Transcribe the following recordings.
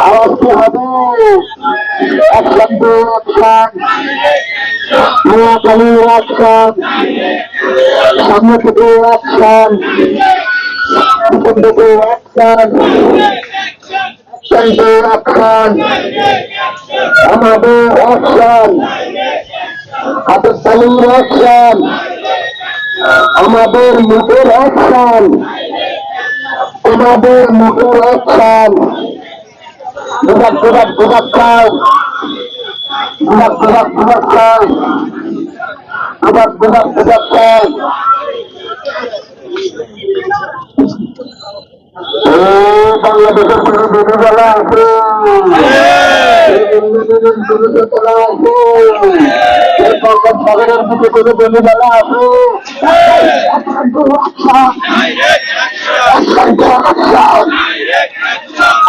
আওয়াজটি হবে action to action, Noakhali action, সামনে থেকে অ্যাকশন, পিছন থেকে অ্যাকশন, অ্যাকশন টু অ্যাকশন, আমাদের অ্যাকশন, হাতের তালির অ্যাকশন, আমাদের মুখের অ্যাকশন, তোমাদের মুখের অ্যাকশন, বিভাগ বিভাগ বিভাগ চাই, বিভাগ বিভাগ বিভাগ চাই, বিভাগ বিভাগ বিভাগ চাই। বাংলাদেশের কোনো বিধিমালা আছে, সাগরের দিকে কোনো বিধিমালা আছে,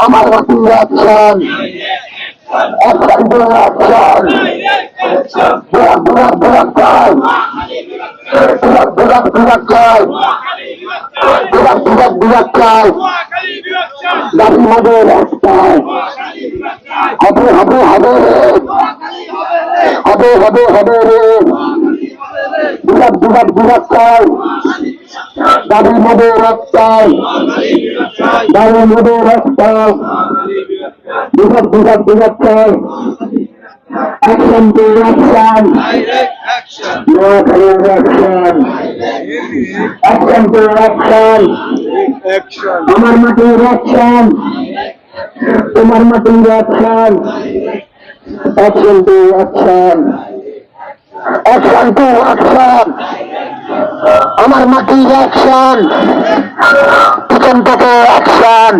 আমার বাকি অ্যাকশন, অ্যাকশন টু অ্যাকশন, বিরাট বিরাট বিরাট চাই, বিরাট বিরাট বিরাট চাই, বিরাট বিরাট বিরাট চাই, দাবি হবে রাস্তায়, হবে হবে হবে রে, হবে হবে হবে রে, বিরাট বিরাট বিরাট চাই, দাবি হবে রাস্তায়, দাবি হবে রাস্তায়, বিরাট বিরাট বিরাট চাই, action to action, Noakhali action, action to action, আমার মাটির অ্যাকশন, তোমার মাটির action, action to action, action to action, আমার মাটির অ্যাকশন, পিছন থেকে অ্যাকশন,